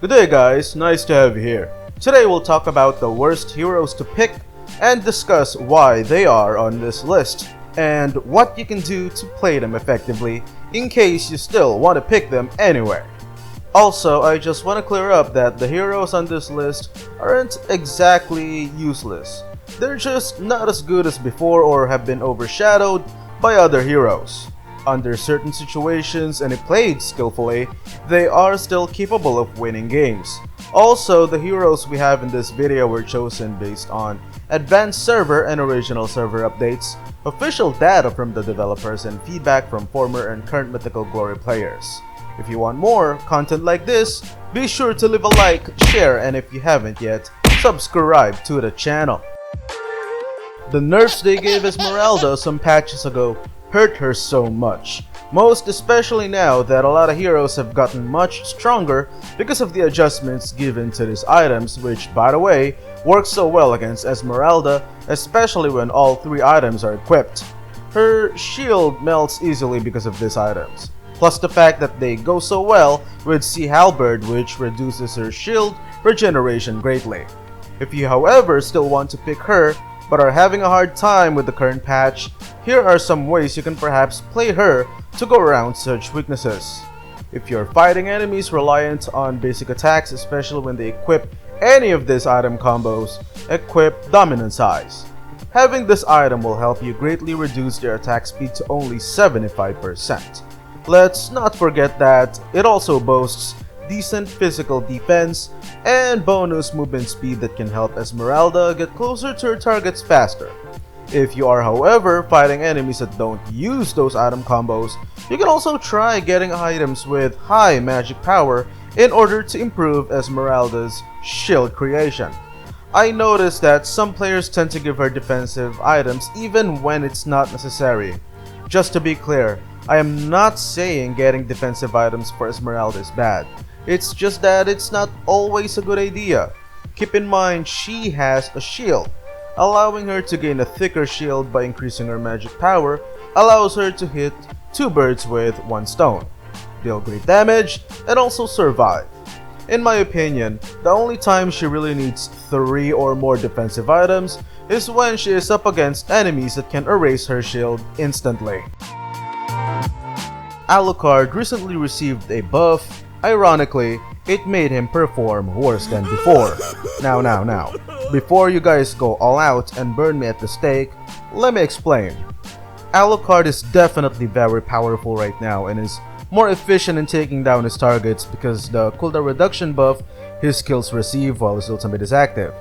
Good day guys, nice to have you here. Today we'll talk about the worst heroes to pick and discuss why they are on this list and what you can do to play them effectively in case you still want to pick them anyway. Also, I just want to clear up that the heroes on this list aren't exactly useless. They're just not as good as before or have been overshadowed by other heroes. Under certain situations and if played skillfully, they are still capable of winning games. Also, the heroes we have in this video were chosen based on advanced server and original server updates, official data from the developers, and feedback from former and current Mythical Glory players. If you want more content like this, be sure to leave a like, share, and if you haven't yet, subscribe to the channel. The nerfs they gave Esmeralda some patches ago hurt her so much, most especially now that a lot of heroes have gotten much stronger because of the adjustments given to these items, which by the way works so well against Esmeralda, especially when all three items are equipped. Her shield melts easily because of these items, plus the fact that they go so well with Sea Halberd, which reduces her shield regeneration greatly. If you however still want to pick her but are having a hard time with the current patch, here are some ways you can perhaps play her to go around such weaknesses. If you're fighting enemies reliant on basic attacks, especially when they equip any of these item combos, equip Dominance Eyes. Having this item will help you greatly reduce their attack speed to only 75%. Let's not forget that it also boasts decent physical defense and bonus movement speed that can help Esmeralda get closer to her targets faster. If you are however fighting enemies that don't use those item combos, you can also try getting items with high magic power in order to improve Esmeralda's shield creation. I noticed that some players tend to give her defensive items even when it's not necessary. Just to be clear, I am not saying getting defensive items for Esmeralda is bad. It's just that it's not always a good idea. Keep in mind she has a shield. Allowing her to gain a thicker shield by increasing her magic power allows her to hit two birds with one stone, deal great damage, and also survive. In my opinion, the only time she really needs 3 or more defensive items is when she is up against enemies that can erase her shield instantly. Alucard recently received a buff. Ironically, it made him perform worse than before. Now, before you guys go all out and burn me at the stake, let me explain. Alucard is definitely very powerful right now and is more efficient in taking down his targets because the cooldown reduction buff his skills receive while his ultimate is active.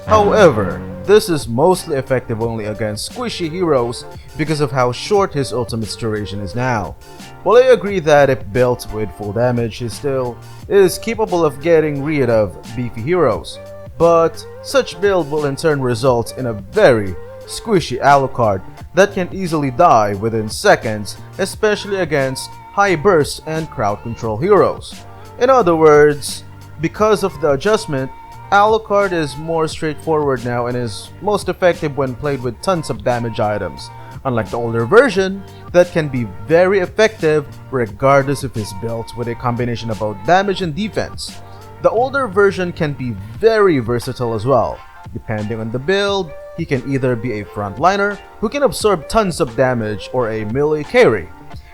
However, this is mostly effective only against squishy heroes because of how short his ultimate's duration is now. While I agree that if built with full damage, he still is capable of getting rid of beefy heroes, but such build will in turn result in a very squishy Alucard that can easily die within seconds, especially against high burst and crowd control heroes. In other words, because of the adjustment, Alucard is more straightforward now and is most effective when played with tons of damage items, unlike the older version that can be very effective regardless if it's built with a combination of both damage and defense. The older version can be very versatile as well. Depending on the build, he can either be a frontliner who can absorb tons of damage or a melee carry.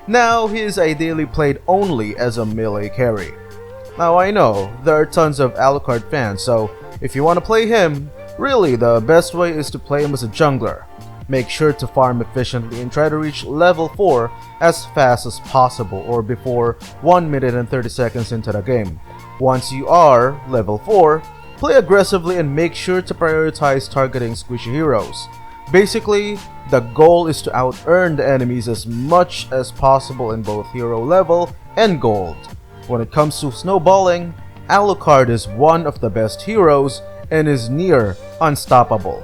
Now, he is ideally played only as a melee carry. Now I know, there are tons of Alucard fans, so if you want to play him, really the best way is to play him as a jungler. Make sure to farm efficiently and try to reach level 4 as fast as possible or before 1 minute and 30 seconds into the game. Once you are level 4, play aggressively and make sure to prioritize targeting squishy heroes. Basically, the goal is to out-earn the enemies as much as possible in both hero level and gold. When it comes to snowballing, Alucard is one of the best heroes and is near unstoppable.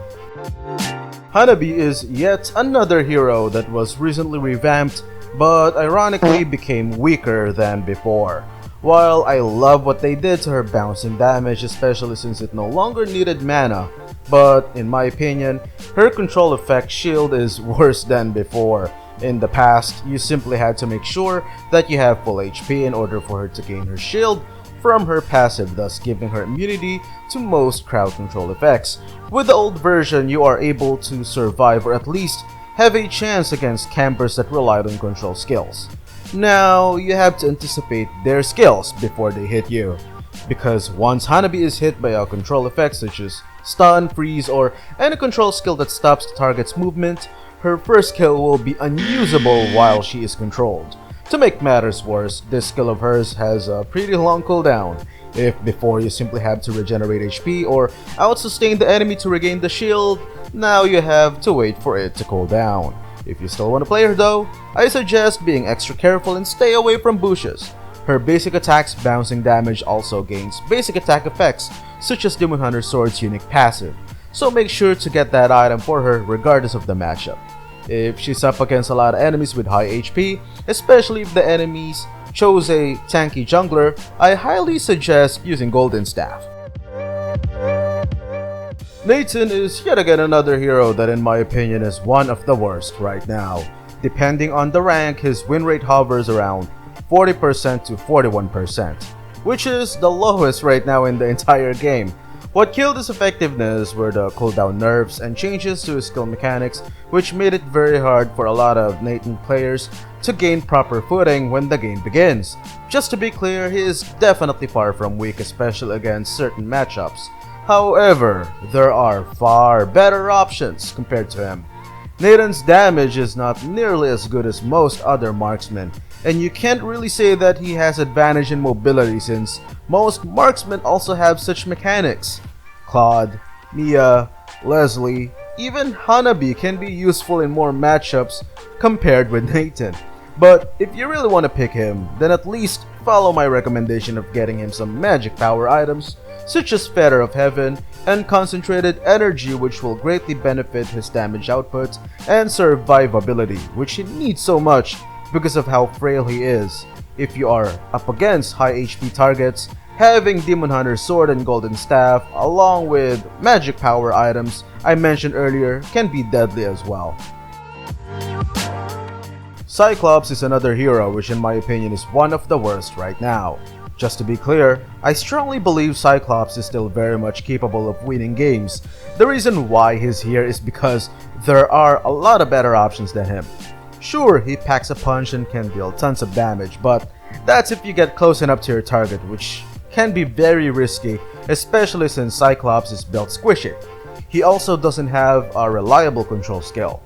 Hanabi is yet another hero that was recently revamped but ironically became weaker than before. While I love what they did to her bouncing damage, especially since it no longer needed mana, but in my opinion, her control effect shield is worse than before. In the past, you simply had to make sure that you have full HP in order for her to gain her shield from her passive, thus giving her immunity to most crowd control effects. With the old version, you are able to survive or at least have a chance against campers that relied on control skills. Now, you have to anticipate their skills before they hit you, because once Hanabi is hit by a control effect such as stun, freeze, or any control skill that stops the target's movement, her first skill will be unusable while she is controlled. To make matters worse, this skill of hers has a pretty long cooldown. If before you simply have to regenerate HP or out-sustain the enemy to regain the shield, now you have to wait for it to cool down. If you still want to play her though, I suggest being extra careful and stay away from bushes. Her basic attack's bouncing damage also gains basic attack effects such as Demon Hunter Sword's unique passive, so make sure to get that item for her regardless of the matchup. If she's up against a lot of enemies with high HP, especially if the enemies chose a tanky jungler, I highly suggest using Golden Staff. Nathan is yet again another hero that in my opinion is one of the worst right now. Depending on the rank, his win rate hovers around 40% to 41%, which is the lowest right now in the entire game. What killed his effectiveness were the cooldown nerfs and changes to his skill mechanics, which made it very hard for a lot of Nathan players to gain proper footing when the game begins. Just to be clear, he is definitely far from weak, especially against certain matchups. However, there are far better options compared to him. Nathan's damage is not nearly as good as most other marksmen, and you can't really say that he has advantage in mobility since most marksmen also have such mechanics. Claude, Mia, Leslie, even Hanabi can be useful in more matchups compared with Nathan. But if you really want to pick him, then at least follow my recommendation of getting him some magic power items such as Feather of Heaven and Concentrated Energy, which will greatly benefit his damage output and survivability, which he needs so much because of how frail he is. If you are up against high HP targets, having Demon Hunter Sword and Golden Staff along with magic power items I mentioned earlier can be deadly as well. Cyclops is another hero which in my opinion is one of the worst right now. Just to be clear, I strongly believe Cyclops is still very much capable of winning games. The reason why he's here is because there are a lot of better options than him. Sure, he packs a punch and can deal tons of damage, but that's if you get close enough to your target, which can be very risky, especially since Cyclops is built squishy. He also doesn't have a reliable control skill.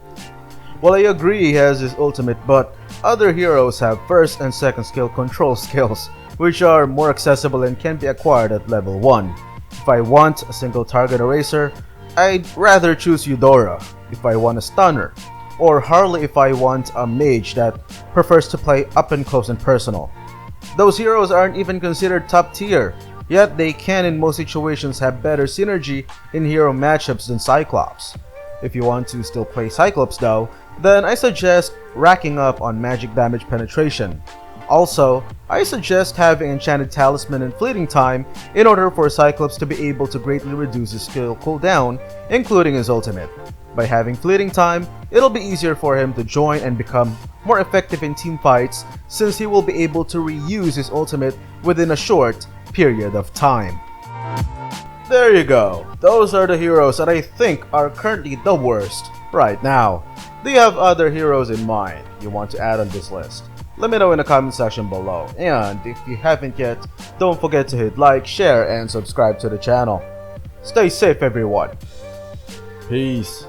Well, I agree he has his ultimate, but other heroes have first and second skill control skills, which are more accessible and can be acquired at level 1. If I want a single target eraser, I'd rather choose Eudora if I want a stunner, or Harley if I want a mage that prefers to play up and close and personal. Those heroes aren't even considered top tier, yet they can in most situations have better synergy in hero matchups than Cyclops. If you want to still play Cyclops though, then I suggest racking up on magic damage penetration. Also, I suggest having Enchanted Talisman and Fleeting Time in order for Cyclops to be able to greatly reduce his skill cooldown, including his ultimate. By having Fleeting Time, it'll be easier for him to join and become more effective in team fights since he will be able to reuse his ultimate within a short period of time. There you go. Those are the heroes that I think are currently the worst right now. Do you have other heroes in mind you want to add on this list? Let me know in the comment section below, and if you haven't yet, don't forget to hit like, share, and subscribe to the channel. Stay safe everyone. Peace.